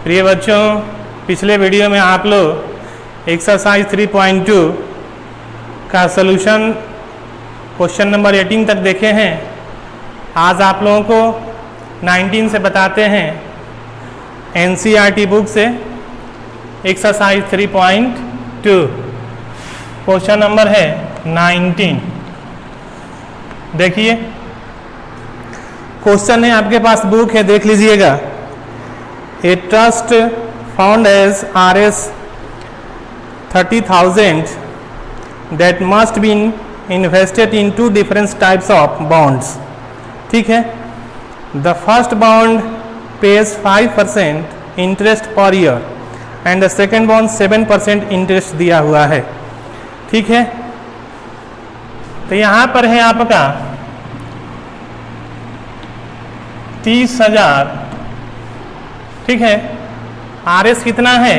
प्रिय बच्चों, पिछले वीडियो में आप लोग एक्सरसाइज 3.2 का सलूशन क्वेश्चन नंबर 18 तक देखे हैं। आज आप लोगों को 19 से बताते हैं एनसीईआरटी बुक से एक्सरसाइज 3.2 क्वेश्चन नंबर है 19। देखिए क्वेश्चन है, आपके पास बुक है, देख लीजिएगा। A trust found as Rs 30,000 that must be invested in two different types of bonds। ठीक है, the first bond pays 5% interest per year and the second bond 7% interest दिया हुआ है। ठीक है, तो यहाँ पर है आपका 30,000। ठीक है, आरएस कितना है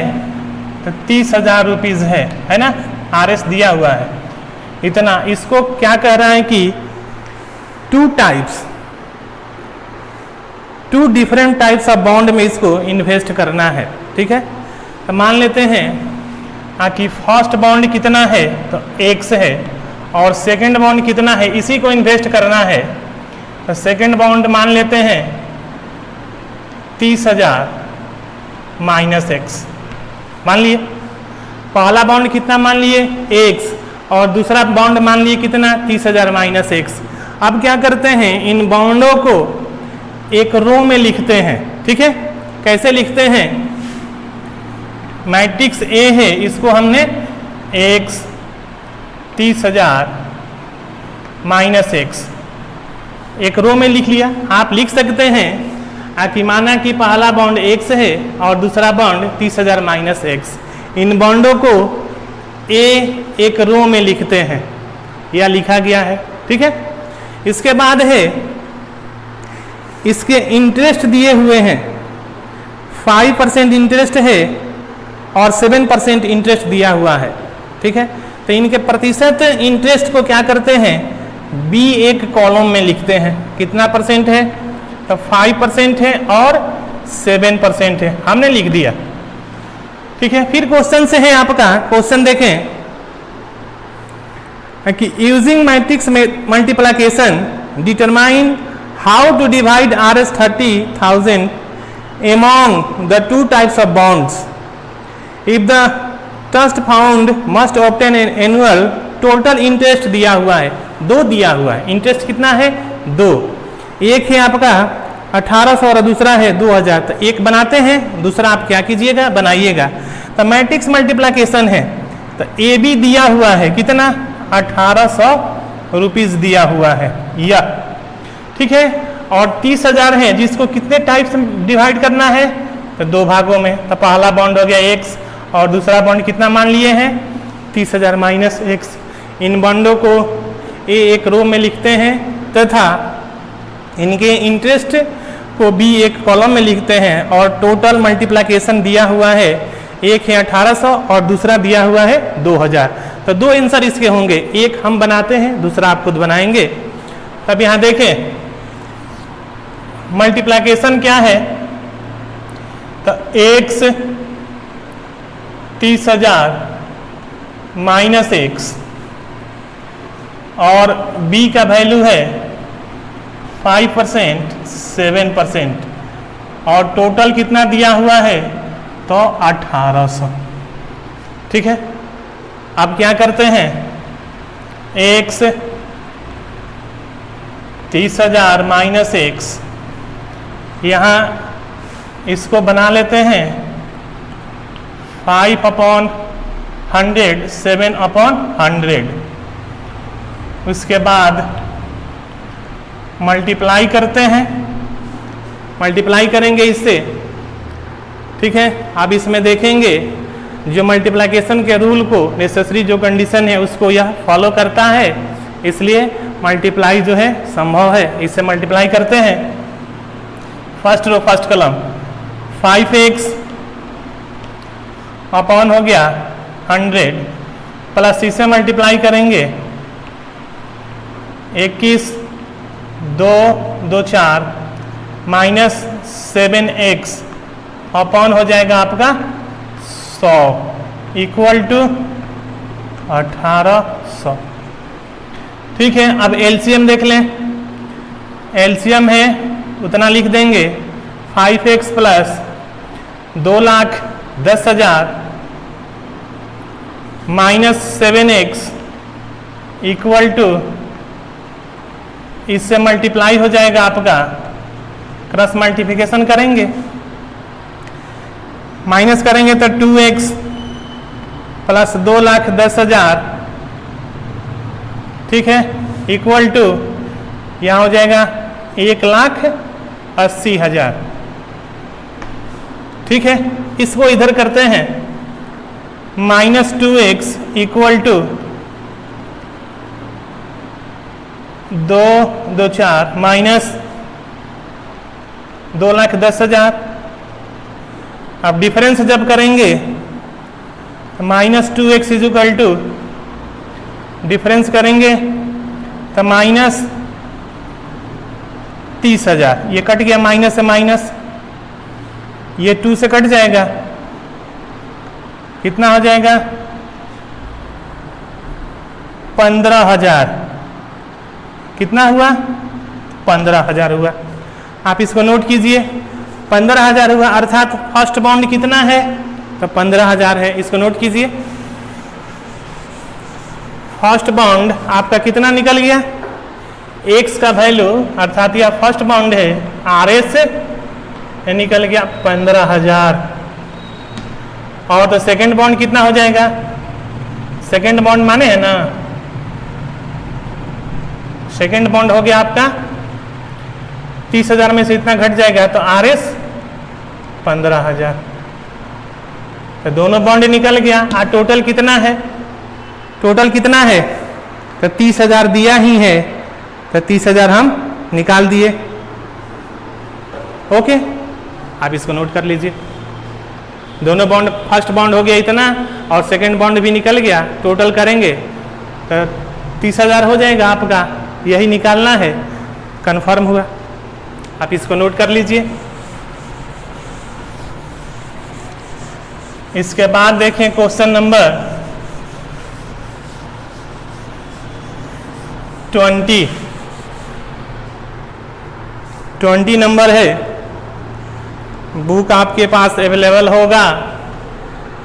तो 30,000 रुपीज है ना, आरएस दिया हुआ है इतना। इसको क्या कह रहा है कि two different types of bond में इसको इन्वेस्ट करना है। ठीक है, तो मान लेते हैं कि फर्स्ट बॉन्ड कितना है तो X है और सेकंड बॉन्ड कितना है, इसी को इन्वेस्ट करना है। तो सेकंड बॉन्ड मान लेते हैं 30,000 माइनस X मान लिए। पहला बॉन्ड कितना मान लिए X और दूसरा बॉन्ड मान लिए कितना 30,000 माइनस X। अब क्या करते हैं, इन बॉन्डों को एक रो में लिखते हैं। ठीक है, कैसे लिखते हैं, मैट्रिक्स A है, इसको हमने X 30,000 माइनस X एक रो में लिख लिया। आप लिख सकते हैं कि माना कि पहला बॉन्ड X है और दूसरा बॉन्ड 30,000 माइनस X। इन बॉन्डों को A एक रो में लिखते हैं, या लिखा गया है। ठीक है, इसके बाद है इसके इंटरेस्ट दिए हुए हैं, 5% इंटरेस्ट है और 7% इंटरेस्ट दिया हुआ है। ठीक है, तो इनके प्रतिशत इंटरेस्ट को क्या करते हैं, B एक कॉलम में लिखते हैं। कितना परसेंट है तो 5% है और 7% है, हमने लिख दिया। ठीक है, फिर क्वेश्चन से है आपका, क्वेश्चन देखें कि using matrix multiplication determine how to divide Rs 30,000 among the two types of bonds। If the trust fund must obtain an annual total interest दिया हुआ है, 2 दिया हुआ है। इंटरेस्ट कितना है 2, एक है आपका 1800 और दूसरा है 2000। तो एक बनाते हैं, दूसरा आप क्या कीजिएगा बनाइएगा। तो मैट्रिक्स मल्टीप्लिकेशन है, तो ए बी दिया हुआ है कितना 1800 रुपीज दिया हुआ है या। ठीक है, और 30,000 है जिसको कितने टाइप से डिवाइड करना है तो 2 भागों में। तो पहला बॉन्ड हो गया X और दूसरा बॉन्ड कितना मान लिए हैं 30,000 माइनस X। इन बॉन्डों को ए एक रो में लिखते हैं तथा इनके इंटरेस्ट को B एक कॉलम में लिखते हैं, और टोटल मल्टीप्लिकेशन दिया हुआ है, एक है 1800 और दूसरा दिया हुआ है 2000। तो 2 आंसर इसके होंगे, एक हम बनाते हैं, दूसरा आप खुद बनाएंगे। तब यहाँ देखें मल्टीप्लिकेशन क्या है, तो X 30,000 माइनस X और B का वैल्यू है 5% 7% और टोटल कितना दिया हुआ है तो 1800। ठीक है, अब क्या करते हैं, X 30,000 माइनस X, यहाँ इसको बना लेते हैं 5/100 7/100। उसके बाद मल्टीप्लाई करते हैं, मल्टीप्लाई करेंगे इससे। ठीक है, अब इसमें देखेंगे जो मल्टीप्लिकेशन के रूल को नेसेसरी जो कंडीशन है उसको यह फॉलो करता है, इसलिए मल्टीप्लाई जो है संभव है। इससे मल्टीप्लाई करते हैं, first row first column 5x upon हो गया 100 प्लस इसे मल्टीप्लाई करेंगे 21 2 2 4 माइनस 7x अपॉन हो जाएगा आपका 100 इक्वल टू 1800। ठीक है, अब एलसीएम देख लें। एलसीएम है उतना लिख देंगे 5x plus 2,10,000 minus 7x equal to, इससे मल्टीप्लाई हो जाएगा आपका, क्रॉस मल्टीप्लिकेशन करेंगे, माइनस करेंगे तो 2x प्लस 2,10,000, ठीक है, इक्वल टू यहाँ हो जाएगा 1,80,000। ठीक है, इसको इधर करते हैं, minus 2x equal to 2 2 4 minus 2,10,000। अब डिफरेंस जब करेंगे minus 2x is equal to, difference करेंगे तो माइनस 30,000, ये कट गया माइनस से माइनस, ये 2 से कट जाएगा, कितना हो जाएगा 15,000। कितना हुआ 15,000 हुआ। आप इसको नोट कीजिए, 15,000 हुआ, अर्थात फर्स्ट बॉन्ड कितना है तो 15,000 है। इसको नोट कीजिए, फर्स्ट बॉन्ड आपका कितना निकल गया, x का वैल्यू अर्थात यह फर्स्ट बॉन्ड है RS से निकल गया 15,000। और तो सेकंड बॉन्ड कितना हो जाएगा, सेकंड बॉन्ड माने है ना, सेकंड बॉन्ड हो गया आपका 30,000 में से इतना घट जाएगा तो RS 15,000। तो दोनों बॉन्ड निकल गया। और टोटल कितना है, टोटल कितना है तो 30,000 दिया ही है तो 30,000 हम निकाल दिए। ओके, आप इसको नोट कर लीजिए। दोनों बॉन्ड, फर्स्ट बॉन्ड हो गया इतना और सेकंड बॉन्ड भी निकल गया, टोटल करेंगे तो 30,000 हो जाएगा आपका, यही निकालना है, कंफर्म हुआ। आप इसको नोट कर लीजिए। इसके बाद देखें क्वेश्चन नंबर 20 नंबर है। बुक आपके पास अवेलेबल होगा,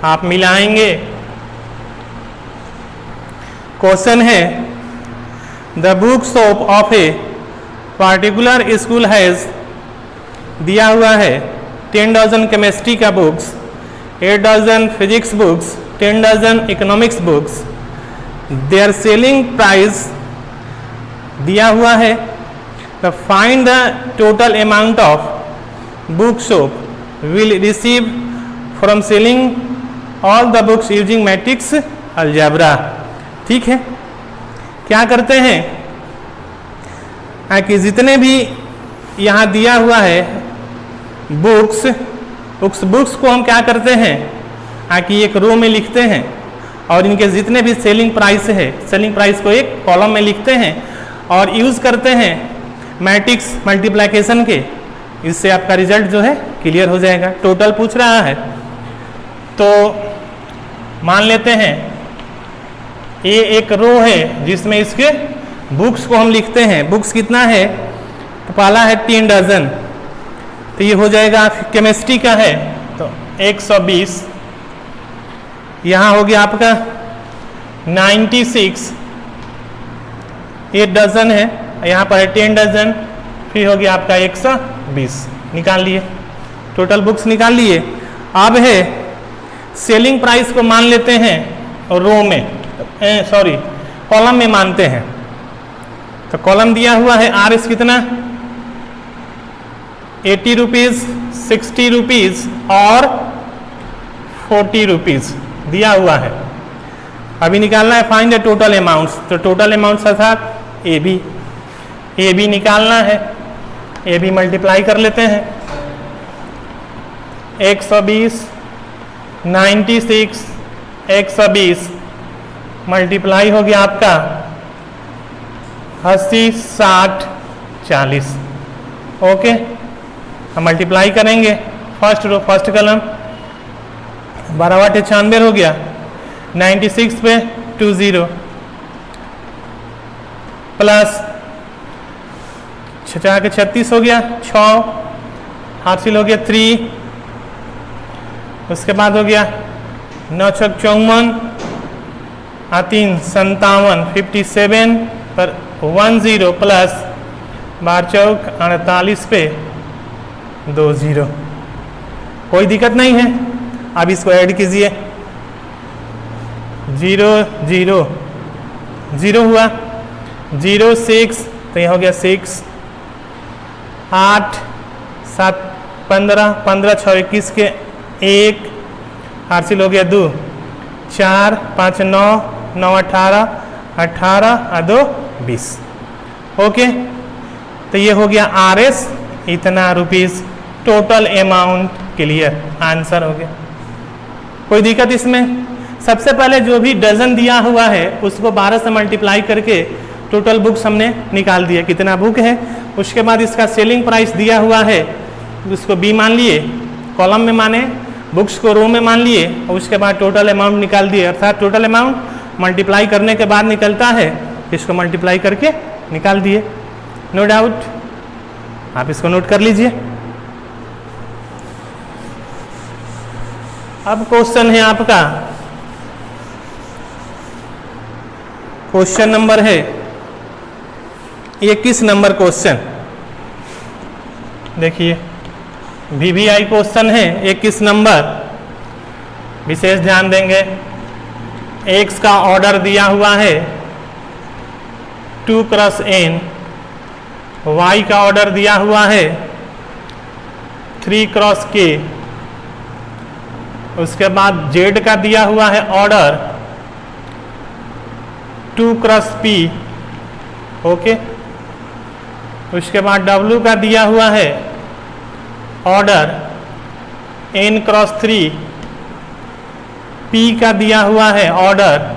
आप मिलाएंगे। क्वेश्चन है, the book shop of a particular school has, दिया हुआ है 10 डजन केमिस्ट्री का books, 8 dozen physics books, 10 dozen economics books, their selling price दिया हुआ है। तो find the total amount of book shop will receive from selling all the books using matrix algebra. ठीक है, क्या करते हैं कि जितने भी यहाँ दिया हुआ है बुक्स, उस बुक्स को हम क्या करते हैं कि एक रो में लिखते हैं और इनके जितने भी सेलिंग प्राइस है, सेलिंग प्राइस को एक कॉलम में लिखते हैं और यूज़ करते हैं मैट्रिक्स मल्टीप्लिकेशन के। इससे आपका रिजल्ट जो है क्लियर हो जाएगा। टोटल पूछ रहा है तो मान लेते हैं ये एक रो है जिसमें इसके बुक्स को हम लिखते हैं। बुक्स कितना है तो पहला है 3 डजन, तो ये हो जाएगा केमिस्ट्री का है तो 120। यहाँ हो गया आपका 96, 8 डजन है, यहाँ पर है 10 डजन, फिर हो गया आपका 120। निकाल लिए, टोटल बुक्स निकाल लिए। अब है सेलिंग प्राइस को मान लेते हैं रो में, सॉरी कॉलम में मानते हैं। तो कॉलम दिया हुआ है RS कितना 80 रुपीज़, 60 रुपीज़ और 40 रुपीज़ दिया हुआ है। अभी निकालना है फाइंड द टोटल अमाउंट्स। तो टोटल अमाउंट्स अर्थात ए बी निकालना है। ए बी मल्टीप्लाई कर लेते हैं, 120 96 120 मल्टीप्लाई हो गया आपका 80 60 40। ओके, हम मल्टीप्लाई करेंगे फर्स्ट रो फर्स्ट कलम 12 बटे 96 हो गया, 96 पे 20 प्लस 4 के 36 हो गया, 6 हासिल हो गया 3, उसके बाद हो गया 9 छक 54 3 57 57 पर 10 प्लस 12 चौक 48 पे 20। कोई दिक्कत नहीं है। अब इसको ऐड कीजिए, 0 0 0 हुआ, 0 6 तो यह हो गया 6, 8 7 15 15 6 21 के 1 हासिल हो गया 2, 4 5 9 9 18 18 2 20। ओके, तो ये हो गया RS इतना rupees total amount clear, answer हो गया। कोई दिक्कत इसमें? सबसे पहले जो भी डजन दिया हुआ है उसको 12 से मल्टीप्लाई करके टोटल बुक्स हमने निकाल दिया कितना बुक है। उसके बाद इसका सेलिंग प्राइस दिया हुआ है, उसको B मान लिए, कॉलम में माने, बुक्स को रो में मान लिए, और उसके बाद टोटल अमाउंट निकाल दिए। अर्थात टोटल अमाउंट मल्टीप्लाई करने के बाद निकलता है, इसको मल्टीप्लाई करके निकाल दिए। नो डाउट, आप इसको नोट कर लीजिए। अब क्वेश्चन है आपका, क्वेश्चन नंबर है 21 नंबर क्वेश्चन। देखिए VVI क्वेश्चन है 21 नंबर, विशेष ध्यान देंगे। X का ऑर्डर दिया हुआ है 2 क्रॉस n, Y का ऑर्डर दिया हुआ है 3 क्रॉस k, उसके बाद Z का दिया हुआ है ऑर्डर 2 क्रॉस p। ओके, उसके बाद W का दिया हुआ है ऑर्डर n क्रॉस 3, P का दिया हुआ है ऑर्डर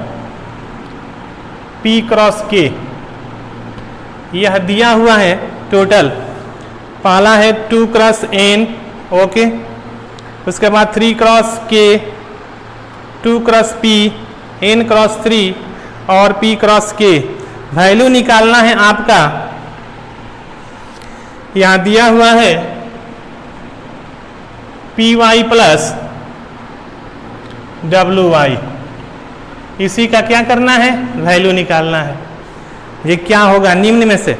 P क्रॉस k। यह दिया हुआ है टोटल, पहला है 2 क्रॉस n, ओके, उसके बाद 3 cross k, 2 cross p, n cross 3 और p क्रॉस k। वैल्यू निकालना है आपका, यहां दिया हुआ है py प्लस wy। इसी का क्या करना है, वैल्यू निकालना है। ये क्या होगा निम्न में से?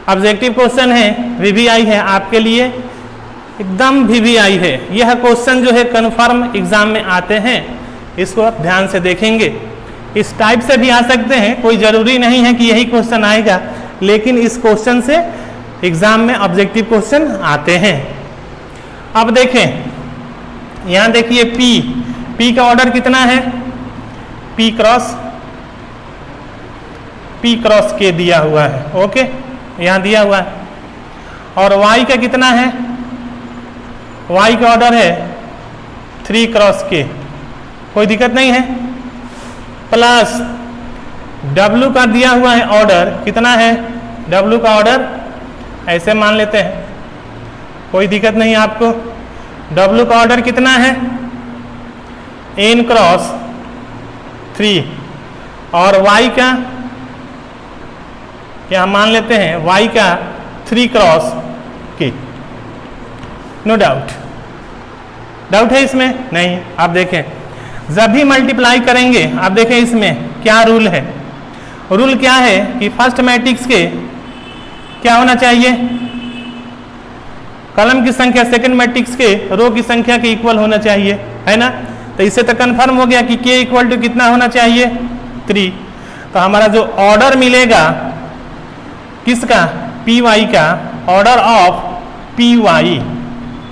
ऑब्जेक्टिव क्वेश्चन है, VVI है आपके लिए, एकदम VVI है। यह क्वेश्चन जो है कन्फर्म एग्जाम में आते हैं, इसको आप ध्यान से देखेंगे। इस टाइप से भी आ सकते हैं, कोई जरूरी नहीं है कि यही क्वेश्चन आएगा, लेकिन इस क्वेश्चन से एग्जाम में ऑब्जेक्टिव क्वेश्चन आते हैं। अब देखें, यहां देखिए P का ऑर्डर कितना है, P क्रॉस K दिया हुआ है, ओके, यहां दिया हुआ है। और Y का कितना है, Y का ऑर्डर है 3 क्रॉस K, कोई दिक्कत नहीं है। प्लस W का दिया हुआ है ऑर्डर कितना है, W का ऑर्डर ऐसे मान लेते हैं, कोई दिक्कत नहीं है आपको। W का ऑर्डर कितना है, n क्रॉस 3, और Y का क्या मान लेते हैं, Y का 3 cross K। No doubt, doubt है इसमें? नहीं। आप देखें, जब भी मल्टीप्लाई करेंगे, आप देखें इसमें क्या रूल है। रूल क्या है कि फर्स्ट मैट्रिक्स के क्या होना चाहिए, कॉलम की संख्या सेकंड मैट्रिक्स के रो की संख्या के इक्वल होना चाहिए, है ना। तो इससे तो कंफर्म हो गया कि K इक्वल टू कितना होना चाहिए, 3। तो हमारा जो ऑर्डर मिलेगा किसका, PY का, ऑर्डर ऑफ PY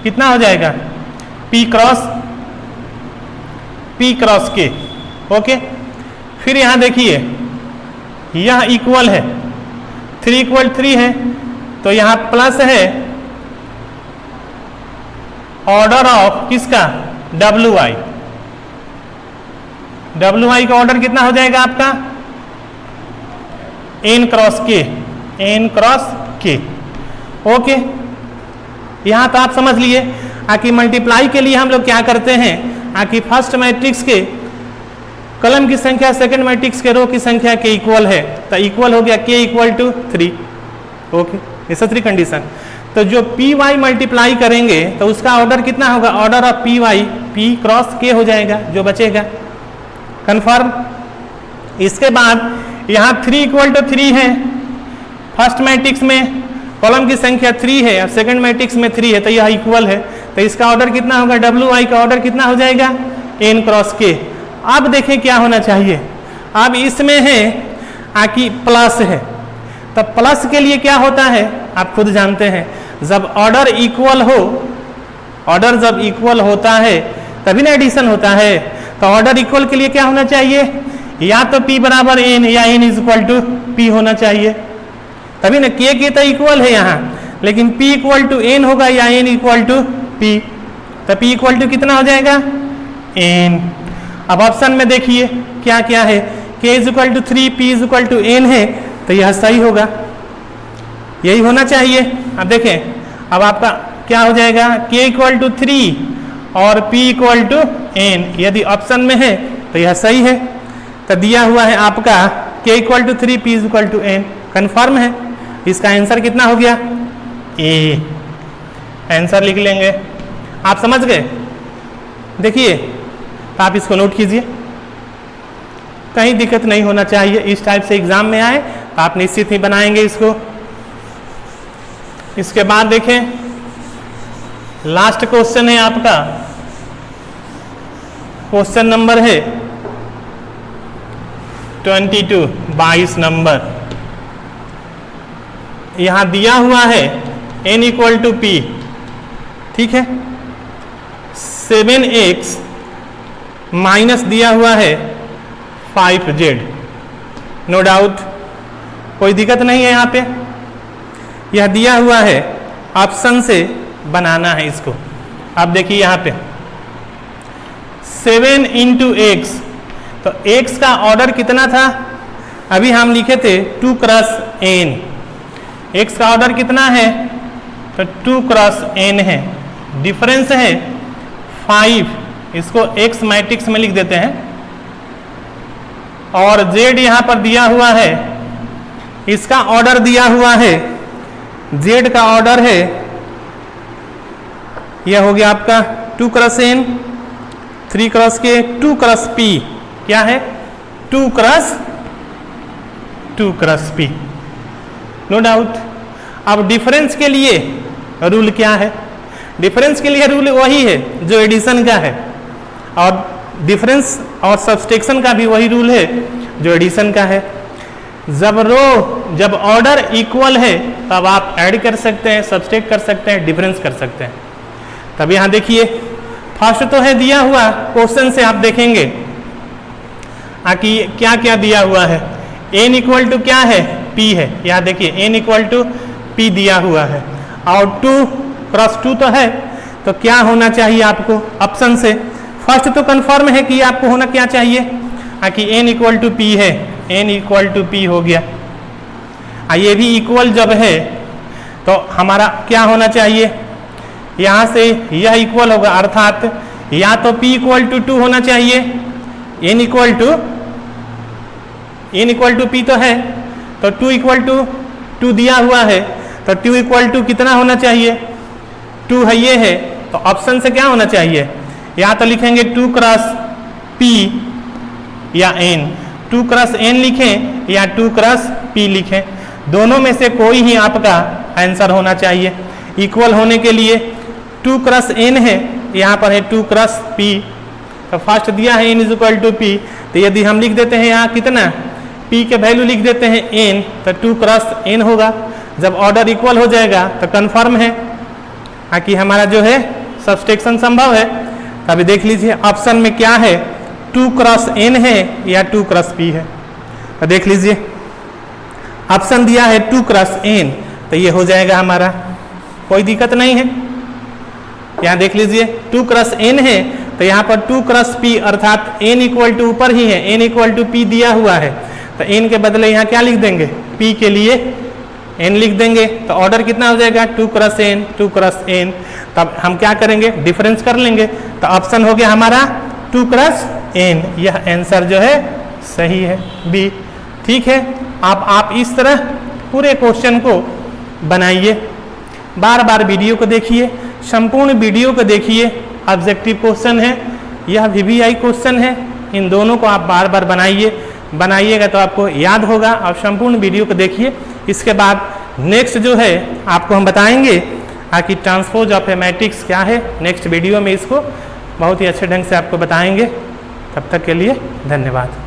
कितना हो जाएगा, P क्रॉस K। ओके, फिर यहां देखिए यह इक्वल है, 3 इक्वल 3 है, तो यहां प्लस है ऑर्डर ऑफ किसका, WY का ऑर्डर कितना हो जाएगा आपका, n क्रॉस K। ओके, यहां तो आप समझ लिए। आकि मल्टीप्लाई के लिए हम लोग क्या करते हैं, आकि फर्स्ट मैट्रिक्स के कॉलम की संख्या सेकंड मैट्रिक्स के रो की संख्या के इक्वल है, तो इक्वल हो गया k इक्वल टू 3। ओके, ये सत्री कंडीशन। तो जो पी वाई मल्टीप्लाई करेंगे तो उसका ऑर्डर कितना होगा, order of P Y P cross K हो जाएगा, जो बचेगा कंफर्म। इसके बाद यहाँ 3 इक्वल टू 3 है, फर्स्ट मैट्रिक्स में कॉलम की संख्या 3 है और सेकंड मैट्रिक्स में 3 है, तो यह इक्वल है। तो इसका ऑर्डर कितना होगा, डब्ल्यू वाई का ऑर्डर कितना हो जाएगा, एन क्रॉस के। अब देखें क्या होना चाहिए, अब इसमें है आकि प्लस है, तो प्लस के लिए क्या होता है आप खुद जानते हैं, जब ऑर्डर इक्वल हो, ऑर्डर जब इक्वल होता है तभी ना एडिशन होता है। तो ऑर्डर इक्वल के लिए क्या होना चाहिए, या तो p बराबर n या n is equal to p होना चाहिए, तभी ना k तो इक्वल है यहाँ, लेकिन p इक्वल टू n होगा या n इक्वल टू p, तो p इक्वल टू कितना हो जाएगा n। अब ऑप्शन में देखिए क्या क्या है, k is equal to 3 p is equal to n है, तो यह सही होगा, यही होना चाहिए। अब देखें अब आपका क्या हो जाएगा, k इक्वल टू 3 और p इक्वल टू n, यदि ऑप्शन में है तो यह सही है। तो दिया हुआ है आपका k equal to 3 p is equal to n, confirm है। इसका आंसर कितना हो गया, ए। आंसर लिख लेंगे, आप समझ गए। देखिए तो आप इसको नोट कीजिए, कहीं दिक्कत नहीं होना चाहिए, इस टाइप से एग्जाम में आए तो आप निश्चित ही बनाएंगे इसको। इसके बाद देखें लास्ट क्वेश्चन है आपका, क्वेश्चन नंबर है 22, 22 नंबर। यहां दिया हुआ है n इक्वल टू p, ठीक है, 7x माइनस दिया हुआ है 5z, नो डाउट कोई दिक्कत नहीं है यहाँ पे। यह दिया हुआ है, ऑप्शन से बनाना है इसको। अब देखिए यहाँ पे 7 इंटू एक्स, तो x का ऑर्डर कितना था, अभी हम लिखे थे 2 क्रॉस n, x का ऑर्डर कितना है, तो 2 क्रॉस n है, डिफरेंस है 5, इसको x मैट्रिक्स में लिख देते हैं, और z यहाँ पर दिया हुआ है, इसका ऑर्डर दिया हुआ है, z का ऑर्डर है, यह हो गया आपका 2 क्रॉस n, 3 क्रॉस के 2 क्रॉस p, क्या है 2 क्रॉस p, नो डाउट। अब डिफरेंस के लिए रूल क्या है, डिफरेंस के लिए रूल वही है जो एडिशन का है, और डिफरेंस और सब्सट्रैक्शन का भी वही रूल है जो एडिशन का है। जब ऑर्डर इक्वल है तब आप ऐड कर सकते हैं, सब्सट्रैक्ट कर सकते हैं, डिफरेंस कर सकते हैं। तब यहाँ देखिए फर्स्ट तो है दिया हुआ, क्वेश्चन से आप देखेंगे कि क्या क्या दिया हुआ है। n इक्वल टू क्या है, p है, यहाँ देखिए n इक्वल टू p दिया हुआ है, और 2 क्रॉस 2 तो है, तो क्या होना चाहिए आपको ऑप्शन से, फर्स्ट तो कंफर्म है कि आपको होना क्या चाहिए, कि n इक्वल टू p है, n इक्वल टू p हो गया। ये भी इक्वल जब है तो हमारा क्या होना चाहिए, यहाँ से यह इक्वल होगा, अर्थात या तो p इक्वल टू 2 होना चाहिए, n इक्वल टू p तो है, तो 2 इक्वल टू 2 दिया हुआ है, तो 2 इक्वल टू कितना होना चाहिए, 2 है, ये है, तो ऑप्शन से क्या होना चाहिए, या तो लिखेंगे 2 क्रॉस p या n, 2 क्रॉस n लिखें या 2 क्रॉस p लिखें, दोनों में से कोई ही आपका आंसर होना चाहिए। इक्वल होने के लिए 2 क्रॉस n है, यहाँ पर है 2 क्रॉस p, तो फर्स्ट दिया है n is equal to p, तो यदि हम लिख देते हैं यहाँ कितना, p के वैल्यू लिख देते हैं n, तो 2 क्रॉस n होगा। जब ऑर्डर इक्वल हो जाएगा तो कंफर्म है कि हमारा जो है सब्सट्रैक्शन संभव है। अभी देख लीजिए ऑप्शन में क्या है, 2 क्रॉस n है या 2 क्रॉस p है, तो देख लीजिए ऑप्शन दिया है 2 क्रॉस n, तो ये हो जाएगा हमारा, कोई दिक्कत नहीं है। यहाँ देख लीजिए 2 क्रॉस n है, तो यहाँ पर 2 क्रॉस p, अर्थात n इक्वल टू ऊपर ही है, n इक्वल टू p दिया हुआ है, तो n के बदले यहाँ क्या लिख देंगे, p के लिए n लिख देंगे तो ऑर्डर कितना हो जाएगा 2 क्रॉस n 2 क्रॉस n। तब हम क्या करेंगे, डिफरेंस कर लेंगे, तो ऑप्शन हो गया हमारा 2 क्रॉस n। यह आंसर जो है सही है बी। ठीक है, आप इस तरह पूरे क्वेश्चन को बनाइए, बार बार वीडियो को देखिए, संपूर्ण वीडियो को देखिए। ऑब्जेक्टिव क्वेश्चन है, यह VBI क्वेश्चन है, इन दोनों को आप बार बार बनाइएगा तो आपको याद होगा। और संपूर्ण वीडियो को देखिए। इसके बाद नेक्स्ट जो है आपको हम बताएंगे कि ट्रांसपोज ऑफ ए मैट्रिक्स क्या है। नेक्स्ट वीडियो में इसको बहुत ही अच्छे ढंग से आपको बताएंगे। तब तक के लिए धन्यवाद।